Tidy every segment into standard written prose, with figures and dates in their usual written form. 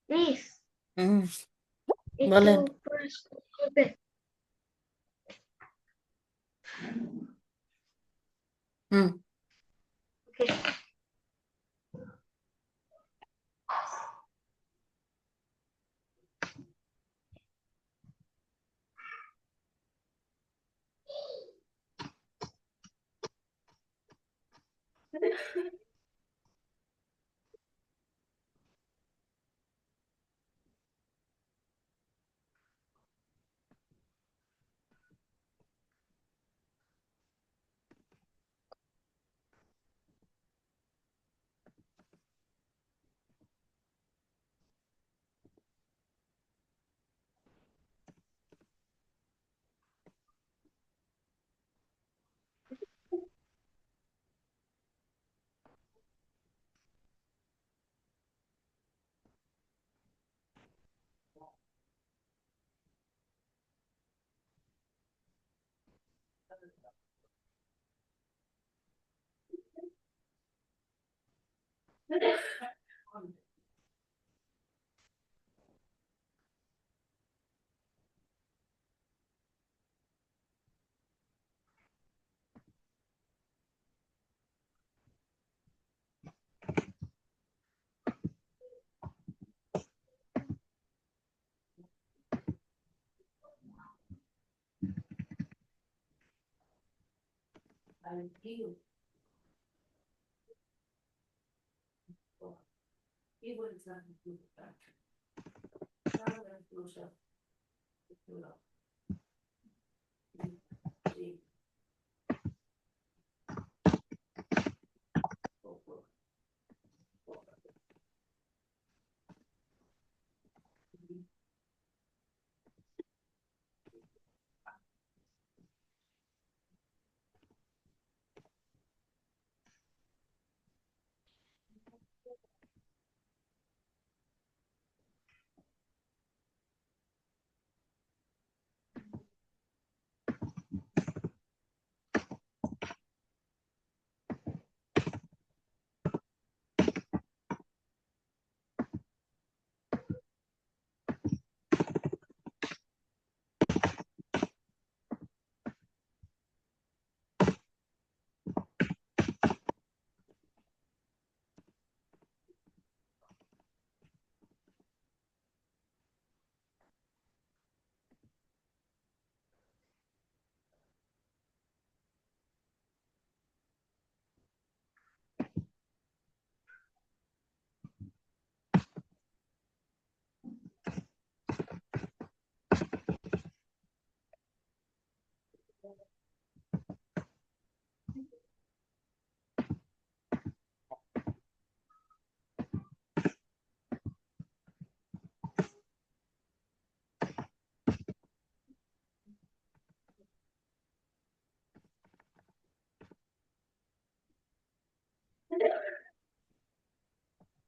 Miss হুম, একটু বলেন। পরে স্কুল করবে? হুম। ওকে।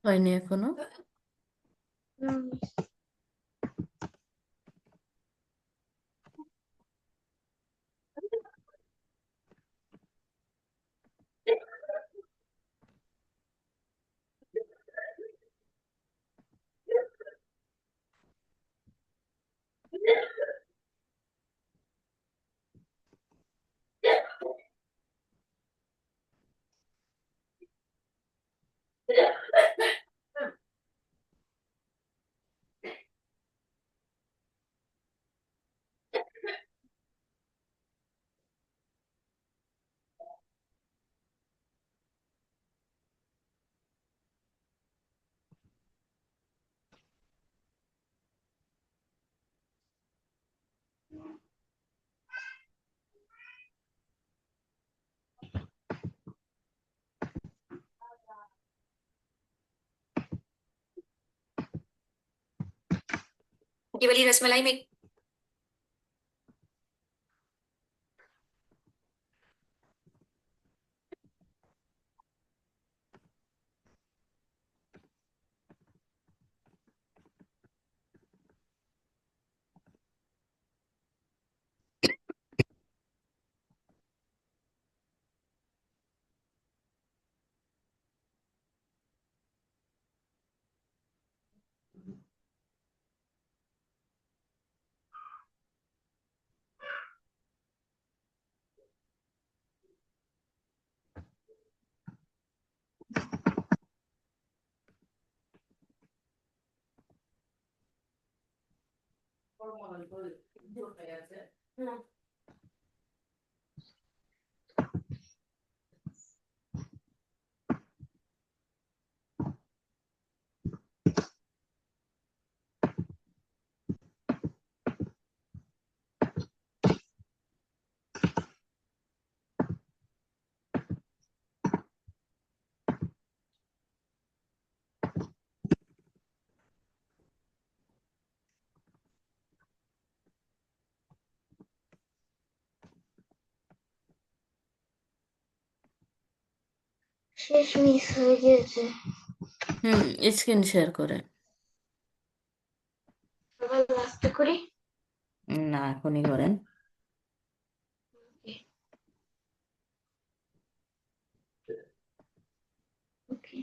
হয়নি এখনো? হুম, ये वाली रसमलाई में। শেষ মিস হয়ে গিয়েছে। স্ক্রিন শেয়ার করে। আবার লাস্টে করি। না, এখনই করেন। ওকে।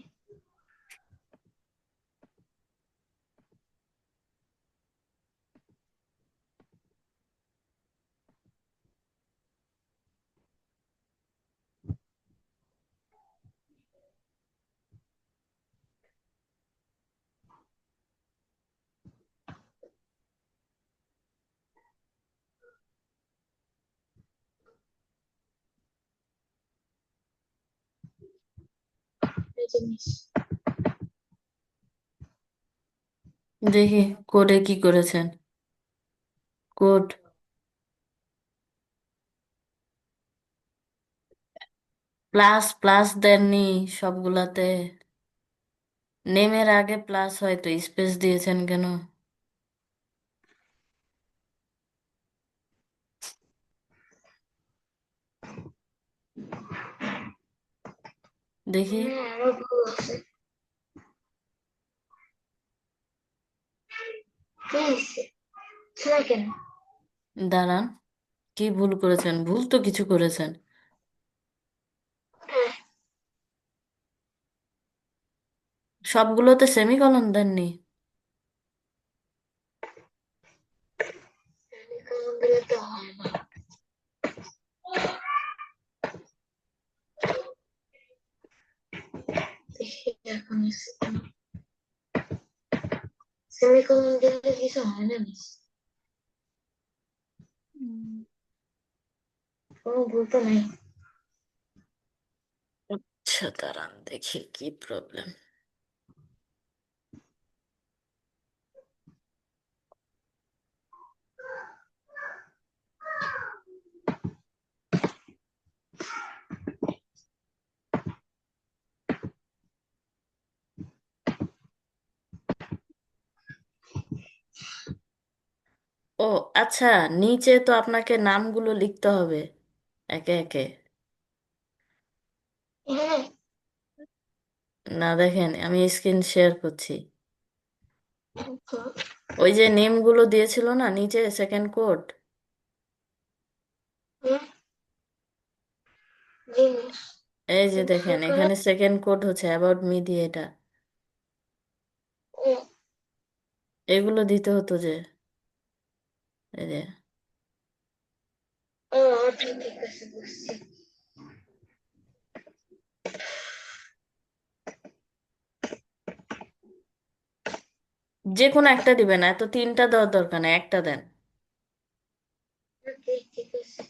এই যে মিস। দেখি কোডে কি করেছেন। কোড প্লাস প্লাস দেননি সবগুলাতে। নেমের আগে প্লাস হয়তো স্পেস দিয়েছেন কেন? দেখি। মনে হয় আরো ভুল আছে। কি হয়েছে? ছেলে কেন? দাঁড়ান, কি ভুল করেছেন? ভুল তো কিছু করেছেন। হ্যাঁ, সবগুলোতে সেমিকলন দেননি। সেমিকোলন দিলে তো হয় না। দেখি এখন এসে কেন। সেমিকোলন দিলে কিছু হয় না মিস। হুম। কোনো ভুল তো নাই। আচ্ছা, দাঁড়ান দেখি কি প্রবলেম। ও আচ্ছা, নিচে তো আপনাকে নামগুলো লিখতে হবে একে একে। হ্যাঁ, না দেখেন, আমি স্ক্রিন শেয়ার করছি। আচ্ছা। ওই যে নেমগুলো দিয়েছিল না নিচে, সেকেন্ড কোড। হুম, জিনিস এই যে দেখেন, সেখানে এখানে সেকেন্ড কোড হচ্ছে অ্যাবাউট মি দিয়ে এটা। ও এগুলো দিতে হতো যে, এই যে। ও আচ্ছা, ঠিক আছে, বুঝছি। যে কোনো একটা দিবেন, এত তিনটা দেওয়ার দরকার নেই, একটা দেন। ওকে, ঠিক আছে।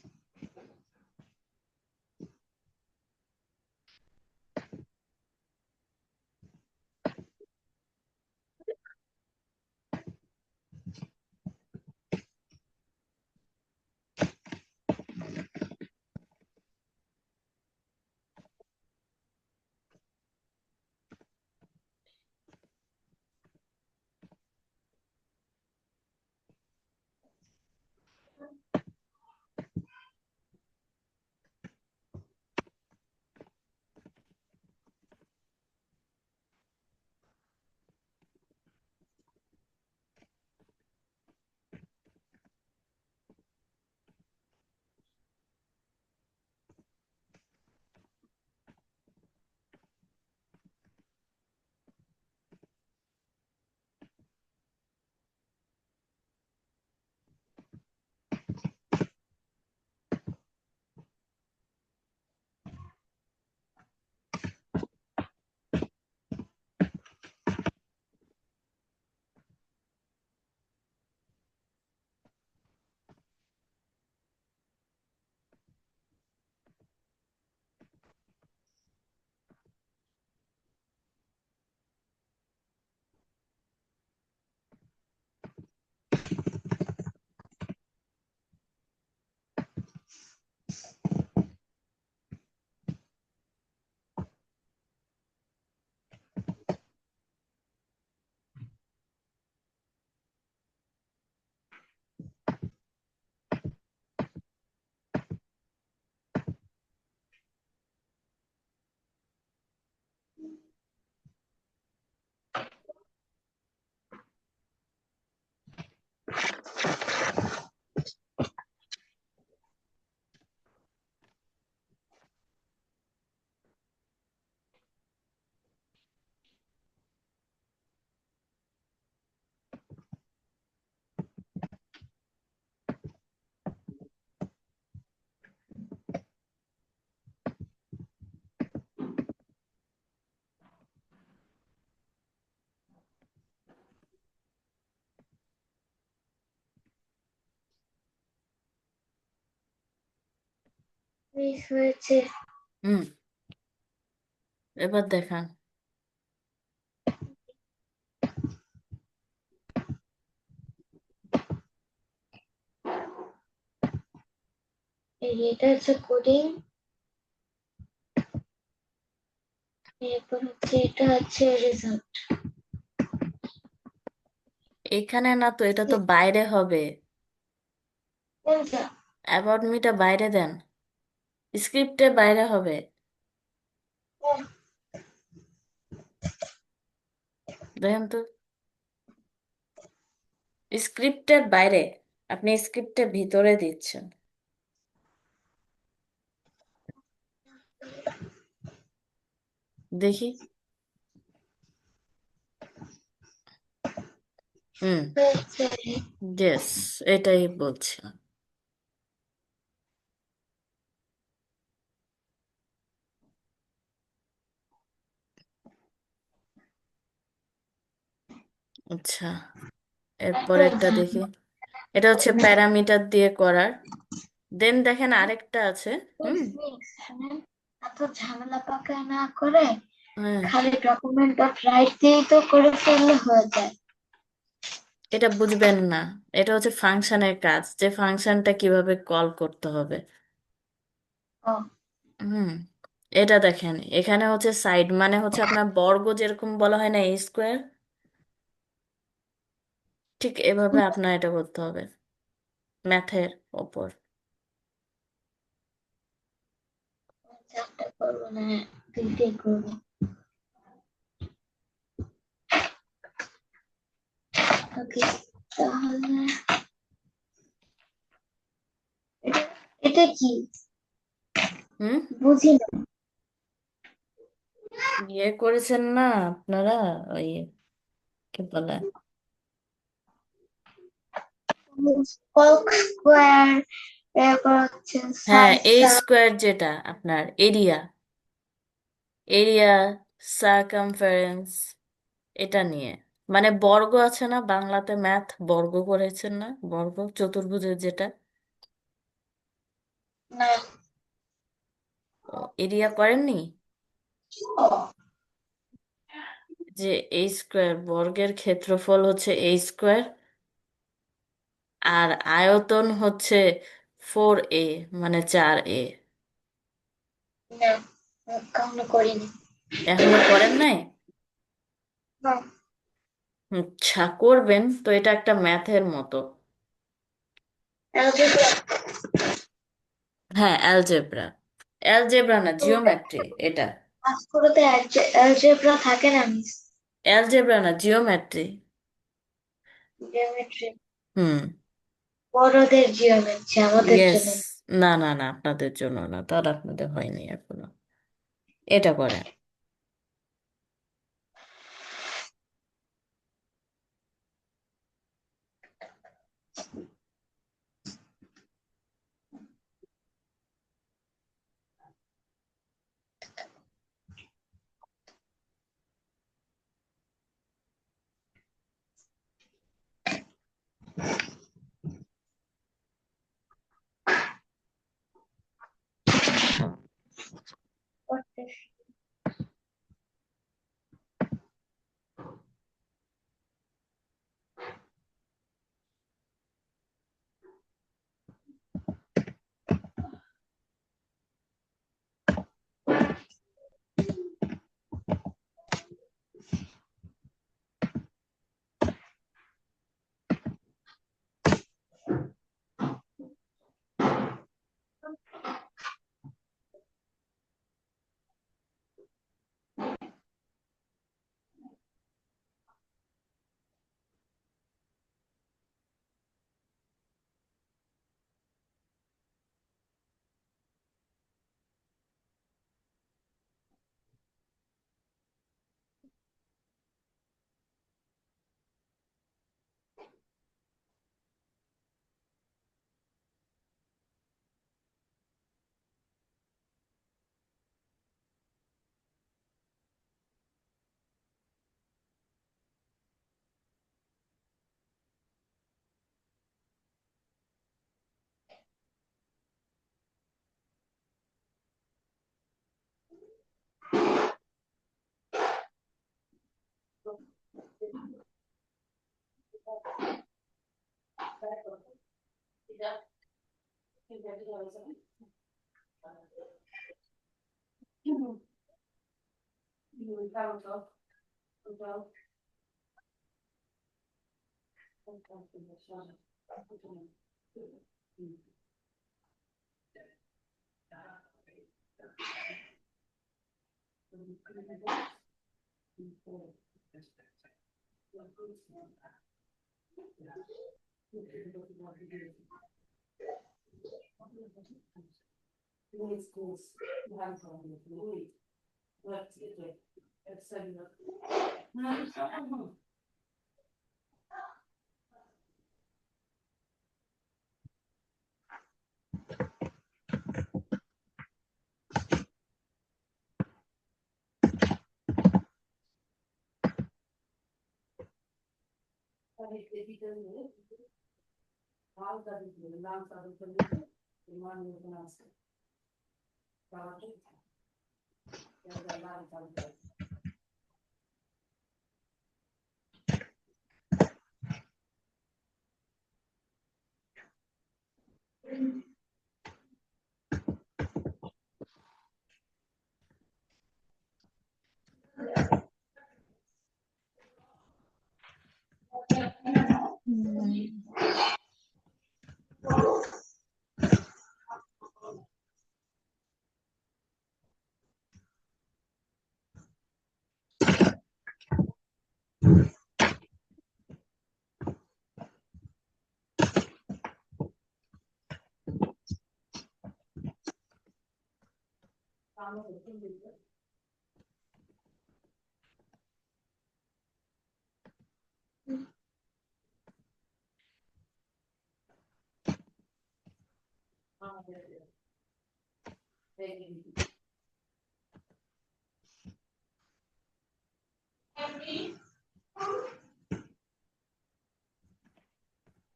মিস হয়েছে। হুম, এবার দেখান। এটা হচ্ছে কোডিং, এরপর হচ্ছে এটা হচ্ছে রেজাল্ট। এখানে না তো, এটা তো বাইরে হবে। কোনটা? অ্যাবাউট মিটা বাইরে দেন, স্ক্রিপ্টে বাইরে হবে। ও, দেখেন তো, স্ক্রিপ্টের বাইরে, আপনি স্ক্রিপ্টের ভিতরে দিচ্ছেন। দেখি। হুম, হয়েছে। ইয়েস, এটাই বলছিলাম। আচ্ছা, এরপর এত একটা দেখি। ঝামেলা এটা হচ্ছে করে না। প্যারামিটার দিয়ে করার। দেন দেখেন আরেকটা আছে। হুম। শুনেন, এত ঝামেলা পাকায় না করে হ্যাঁ, খালি ডকুমেন্ট ডট রাইট দিয়েই তো করে ফেললে হয়ে যায়। এটা বুঝবেন না। এটা হচ্ছে ফাংশনের কাজ, যে ফাংশনটা কিভাবে কল করতে হবে। ও হুম। এটা দেখেন, এখানে হচ্ছে সাইড মানে হচ্ছে আপনার বর্গ, যেরকম বলা হয় না স্কোয়ার, ঠিক এভাবে আপনার এটা করতে হবে ম্যাথের ওপর। চারটা করবো না, দুইটাই করবো। ওকে, তাহলে এটা এটা কি হুম বুঝি না। ইয়ে করেছেন না আপনারা, ওই কি বলে, কক স্কোয়ার, এরপর হচ্ছে হ্যাঁ এ সামসা। স্কোয়ার, যেটা আপনার এরিয়া, এরিয়া সার্কামফারেন্স, এটা নিয়ে, মানে বর্গ আছে না, বাংলাতে ম্যাথ বর্গ করেছেন না, বর্গ চতুর্ভুজের যেটা, না, এরিয়া করেননি? যে এ স্কোয়ার, বর্গের ক্ষেত্রফল হচ্ছে এ স্কোয়ার, আর আয়তন হচ্ছে 4a, মানে 4a। না, কখনো করিনি। এখনো করেন নাই? না, আচ্ছা, করবেন তো, এটা একটা ম্যাথের মতো। অ্যালজেব্রা। হ্যাঁ অ্যালজেব্রা, অ্যালজেব্রা না, জিওমেট্রি এটা। ভাস্করতে অ্যালজেব্রা থাকে না মিস? অ্যালজেব্রা না, জিওমেট্রি। জিওমেট্রি। হুম। বড়দের জিওমেট্রি, আমাদের ইয়েস। জন্য। না না না, আপনাদের জন্য না, তার আপনাদের হয়নি এখনো, এটা করে।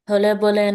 হলে বলেন।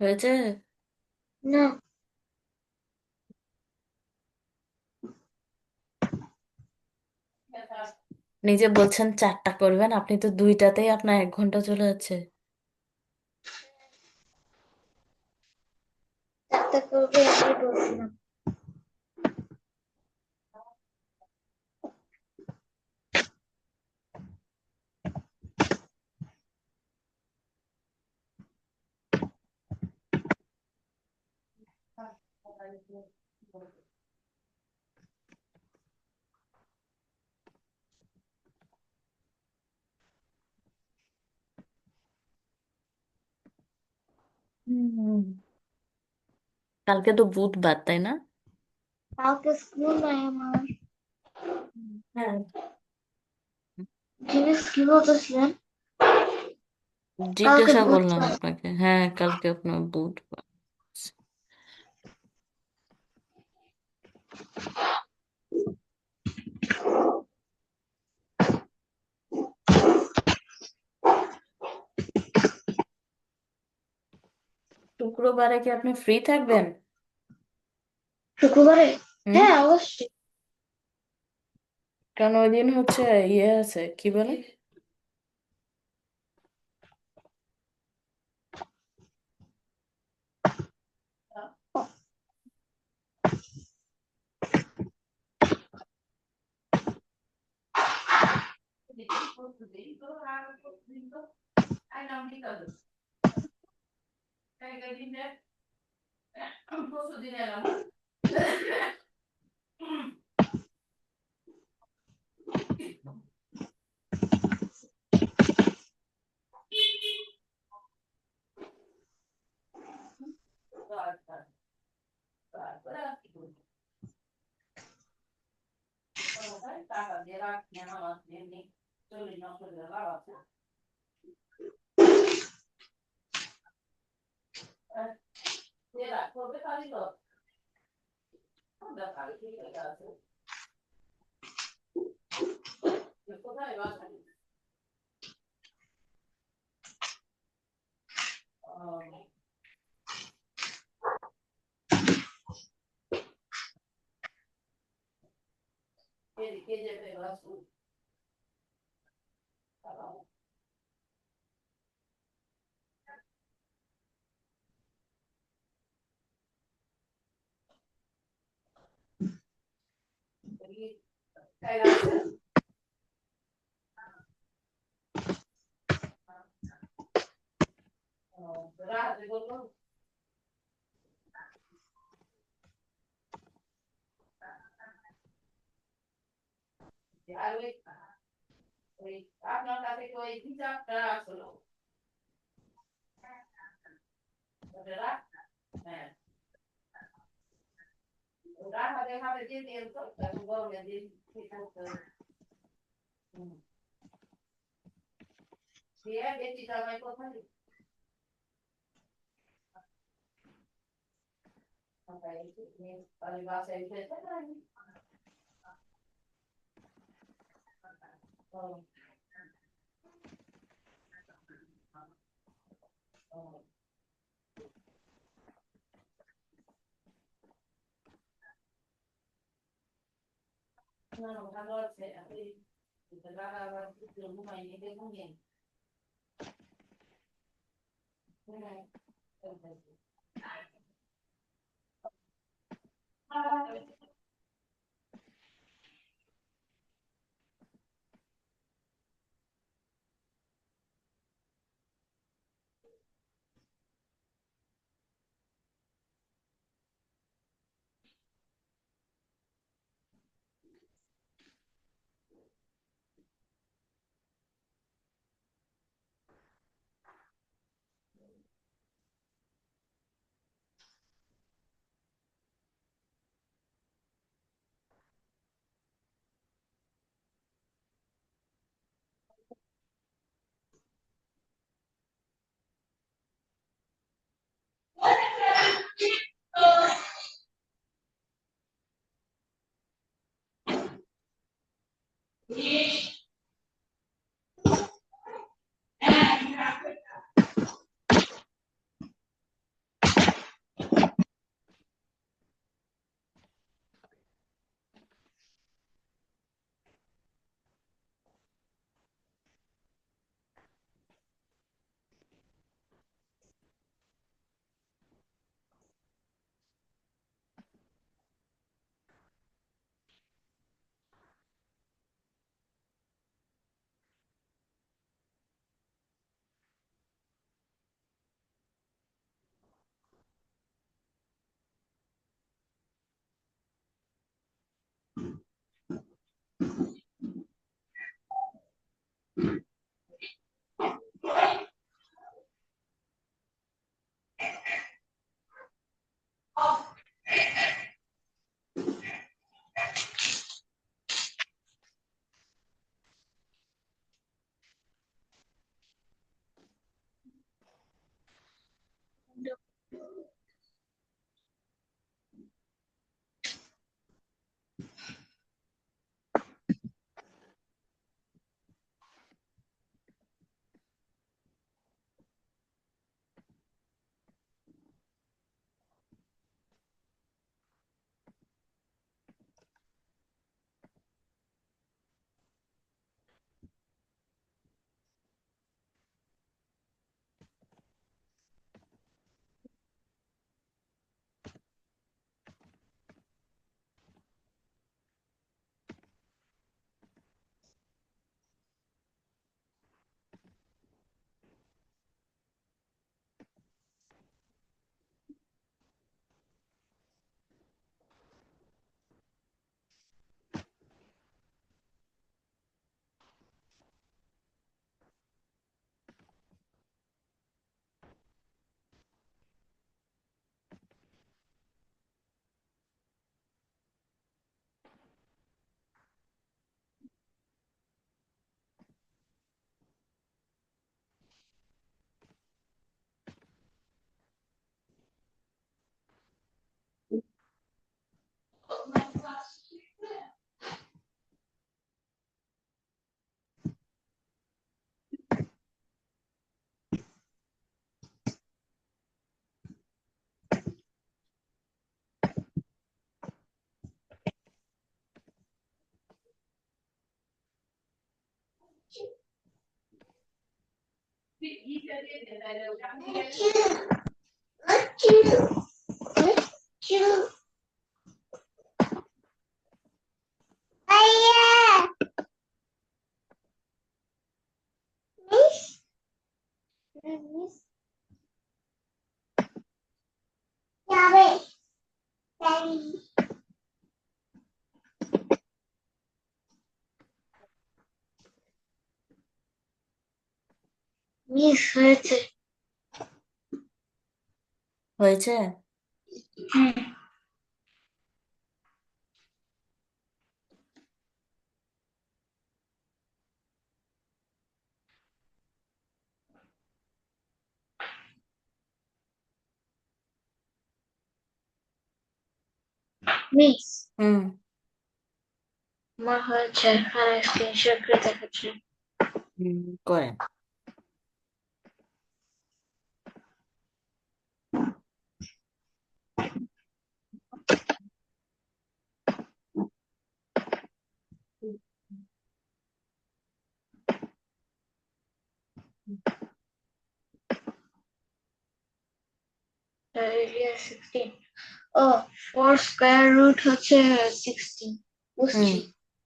হয়েছে? না, নিজে বলছেন 4টা করবেন, আপনি তো 2টাতেই আপনার 1 ঘন্টা চলে যাচ্ছে। চারটা করবে আমি বলছিলাম। হুম। কালকে তো বুধবার, তাই না? কালকে স্কুল নাই আমার। হ্যাঁ। জিনিস কি বলতেছিলেন? কালকে জিজ্ঞাসা করলাম বুধবার। আপনাকে, হ্যাঁ কালকে আপনার বুধবার। শুক্রবারে কি আপনি ফ্রি থাকবেন? শুক্রবারে? হুম। হ্যাঁ, অবশ্যই। কারণ ওই দিন হচ্ছে ইয়ে আছে, কি বলে, মিস হয়েছে। হয়েছে? হ্যাঁ। মিস হুম আমার হয়েছে আর স্ক্রিনশট করে দেখাচ্ছি। হুম করেন। এরিয়া 16। ও 4 স্কয়ার রুট হচ্ছে 16, হুম বুঝছি।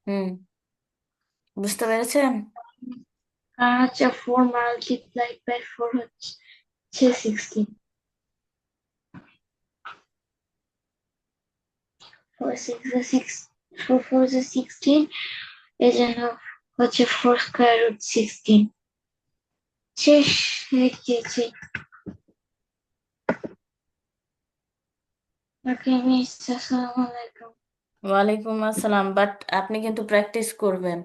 হুম বুঝতে পেরেছেন? আর হচ্ছে 4 মাল্টিপ্লাইড বাই 4 হচ্ছে 16। 4 6 6, 4 4 16, এই জন্য হচ্ছে 4 স্কয়ার রুট 16। শেষ হয়ে গিয়েছে। ওকে মিস, আসসালামু আলাইকুম। ওয়ালাইকুম আসসালাম, বাট আপনি কিন্তু প্র্যাকটিস করবেন।